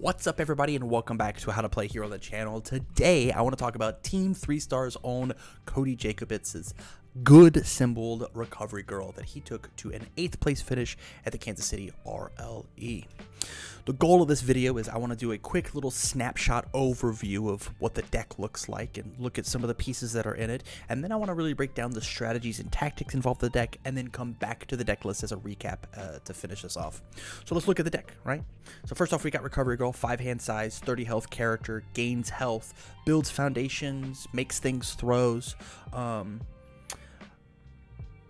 What's up, everybody, and welcome back to How to Play Here on the channel. Today I want to talk about Team 3-star's own Cody Jacobits' good symboled recovery girl that he took to an 8th place finish at the Kansas City RLE. The goal of this video is I want to do a quick little snapshot overview of what the deck looks like and look at some of the pieces that are in it, and then I want to really break down the strategies and tactics involved in the deck, and then come back to the deck list as a recap to finish this off. So let's look at the deck, right? So first off, we got Recovery Girl, 5-hand size, 30 health character, gains health, builds foundations, makes things throws.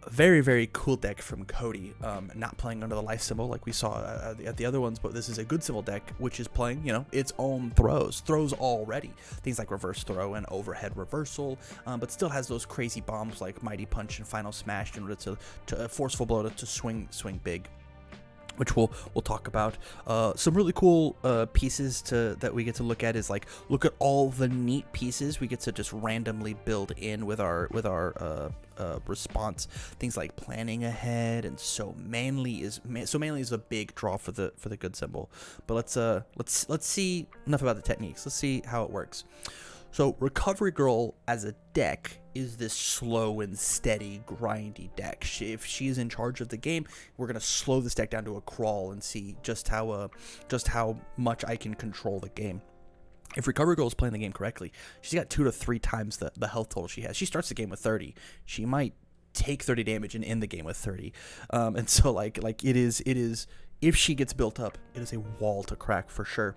Very, very cool deck from Cody, not playing under the life symbol like we saw at the other ones, but this is a good symbol deck which is playing, you know, its own throws already, things like reverse throw and overhead reversal, but still has those crazy bombs like Mighty Punch and Final Smash in order to forceful blow to swing big, which we'll talk about. Some really cool pieces that we get to look at is like, look at all the neat pieces we get to just randomly build in with our response. Things like planning ahead, and so manly is a big draw for the good symbol. But let's see, enough about the techniques. Let's see how it works. So Recovery Girl as a deck is this slow and steady, grindy deck. If she's in charge of the game, we're gonna slow this deck down to a crawl and see just how much I can control the game. If Recovery Girl is playing the game correctly, she's got 2 to 3 times the health total she has. She starts the game with 30. She might take 30 damage and end the game with 30. And so like it is if she gets built up, it is a wall to crack for sure.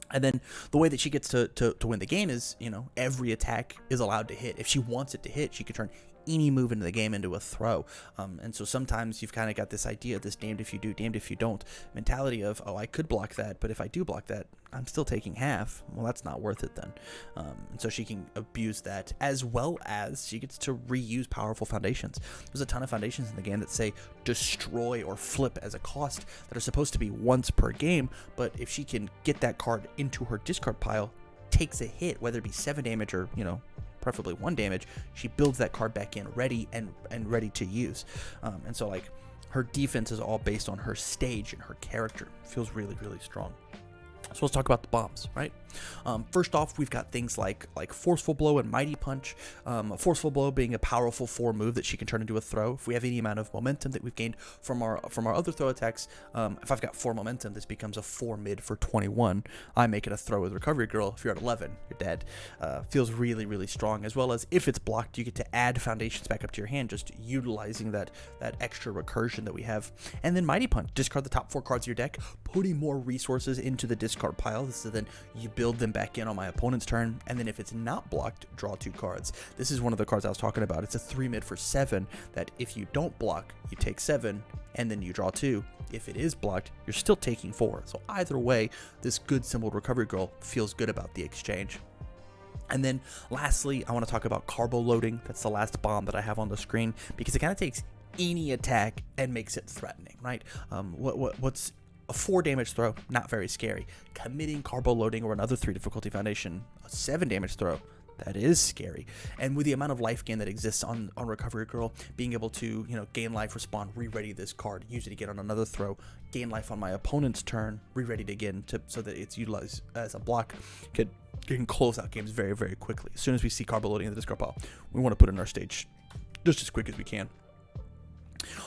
And then the way that she gets to win the game is, you know, every attack is allowed to hit. If she wants it to hit, she can turn any move into the game into a throw. And so sometimes you've kind of got this idea, this damned if you do, damned if you don't mentality of, oh, I could block that, but if I do block that, I'm still taking half. Well, that's not worth it then. And so she can abuse that, as well as she gets to reuse powerful foundations. There's a ton of foundations in the game that say destroy or flip as a cost that are supposed to be once per game, but if she can get that card into her discard pile, takes a hit, whether it be 7 damage or, you know, preferably 1 damage, she builds that card back in ready and ready to use. And so like her defense is all based on her stage and her character. Feels really, really strong. So let's talk about the bombs, right? First off, we've got things like Forceful Blow and Mighty Punch. Forceful Blow being a powerful 4 move that she can turn into a throw. If we have any amount of momentum that we've gained from our other throw attacks, if I've got 4 momentum, this becomes a 4 mid for 21. I make it a throw with Recovery Girl. If you're at 11, you're dead. Feels really, really strong, as well as if it's blocked, you get to add foundations back up to your hand, just utilizing that extra recursion that we have. And then Mighty Punch, discard the top 4 cards of your deck, putting more resources into the discard pile, so then you build them back in on my opponent's turn, and then if it's not blocked, draw 2 cards. This is one of the cards I was talking about. It's a 3 mid for 7 that if you don't block, you take 7 and then you draw 2. If it is blocked, you're still taking 4. So either way, this good symboled Recovery Girl feels good about the exchange. And then lastly, I want to talk about Cardwell loading. That's the last bomb that I have on the screen, because it kind of takes any attack and makes it threatening, right? What's a 4 damage throw, not very scary. Committing Cardwell loading or another 3 difficulty foundation, a 7 damage throw, that is scary. And with the amount of life gain that exists on Recovery Girl, being able to, you know, gain life, respond, re-ready this card, use it again on another throw, gain life on my opponent's turn, re-ready it again so that it's utilized as a block, can close out games very, very quickly. As soon as we see Cardwell loading in the discard pile, we want to put it in our stage just as quick as we can.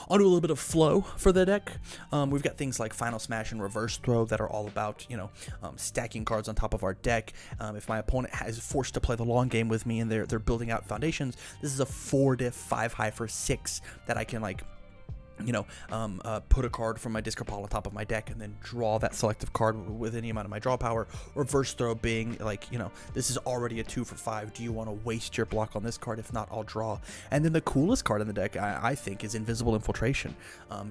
Onto a little bit of flow for the deck. We've got things like Final Smash and Reverse Throw that are all about, you know, stacking cards on top of our deck. If my opponent is forced to play the long game with me and they're building out foundations, this is a 4 diff 5 high for 6 that I can, like, you know, put a card from my discard pile on top of my deck and then draw that selective card with any amount of my draw power. Reverse Throw being like, you know, this is already a 2 for 5. Do you want to waste your block on this card? If not, I'll draw. And then the coolest card in the deck, I think, is Invisible Infiltration.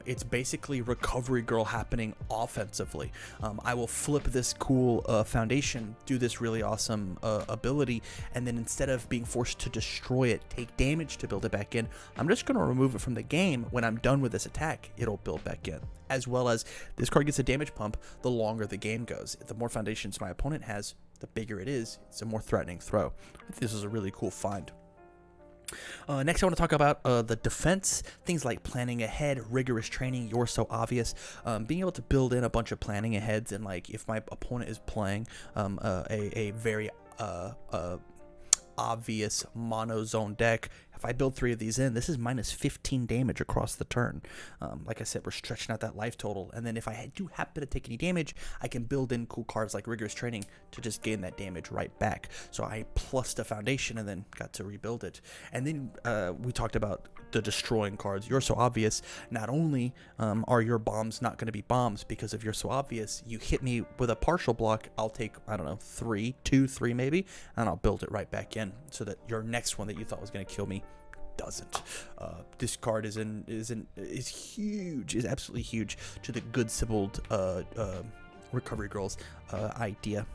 It's basically Recovery Girl happening offensively. I will flip this cool foundation, do this really awesome ability, and then instead of being forced to destroy it, take damage to build it back in, I'm just going to remove it from the game. When I'm done with this attack, it'll build back in. As well as this card gets a damage pump the longer the game goes. The more foundations my opponent has, the bigger it is. It's a more threatening throw. I think this is a really cool find. Next, I want to talk about the defense. Things like planning ahead, rigorous training, you're so obvious. Being able to build in a bunch of planning aheads, and like if my opponent is playing a very obvious mono zone deck, if I build 3 of these in, this is minus 15 damage across the turn. Like I said, we're stretching out that life total, and then if I do happen to take any damage, I can build in cool cards like rigorous training to just gain that damage right back. So I plussed a foundation and then got to rebuild it. And then we talked about the destroying cards. You're so obvious. Not only are your bombs not going to be bombs because of you're so obvious, you hit me with a partial block, I'll take, I don't know, 2, 3 maybe, and I'll build it right back in so that your next one that you thought was going to kill me doesn't. This card is huge, is absolutely huge to the good Sybiled Recovery Girls idea.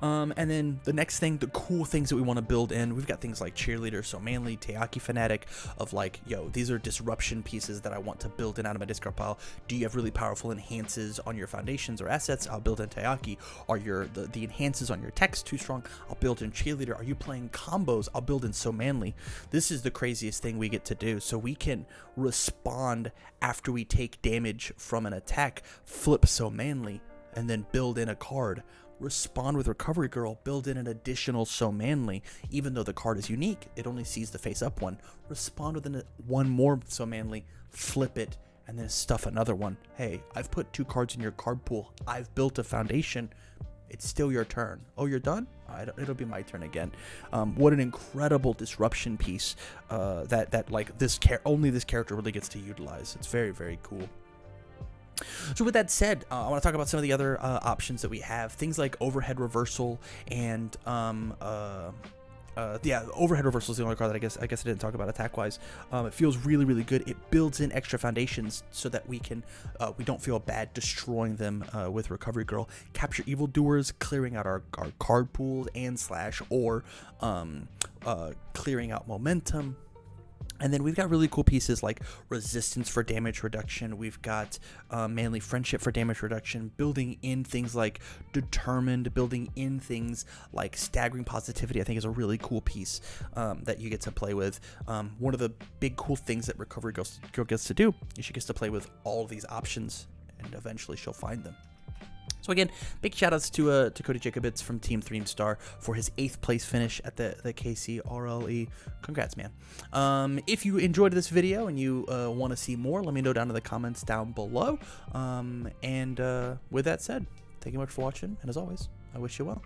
And then the next thing, the cool things that we want to build in, we've got things like Cheerleader, So Manly, Teaki Fanatic, of like, yo, these are disruption pieces that I want to build in out of my discard pile. Do you have really powerful enhances on your foundations or assets? I'll build in Teaki. Are the enhances on your text too strong? I'll build in Cheerleader. Are you playing combos? I'll build in So Manly. This is the craziest thing we get to do. So we can respond after we take damage from an attack, flip So Manly, and then build in a card. Respond with Recovery Girl, build in an additional So Manly. Even though the card is unique, it only sees the face up one. Respond with one more So Manly, flip it, and then stuff another one. Hey, I've put 2 cards in your card pool. I've built a foundation. It's still your turn. Oh, you're done? It'll be my turn again. What an incredible disruption piece that like only this character really gets to utilize. It's very, very cool. So with that said, I want to talk about some of the other options that we have. Things like overhead reversal and overhead reversal is the only card that I guess I didn't talk about attack wise. It feels really, really good. It builds in extra foundations so that we don't feel bad destroying them with Recovery Girl. Capture evildoers, clearing out our card pools and or clearing out momentum. And then we've got really cool pieces like Resistance for damage reduction. We've got Manly Friendship for damage reduction, building in things like Determined, building in things like Staggering Positivity, I think is a really cool piece that you get to play with. One of the big cool things that Recovery Girl gets to do is she gets to play with all of these options, and eventually she'll find them. So again, big shout outs to Cody Jacobitz from Team 3-Star for his 8th place finish at the KC RLE. Congrats, man. If you enjoyed this video and you want to see more, let me know down in the comments down below. With that said, thank you much for watching, and as always, I wish you well.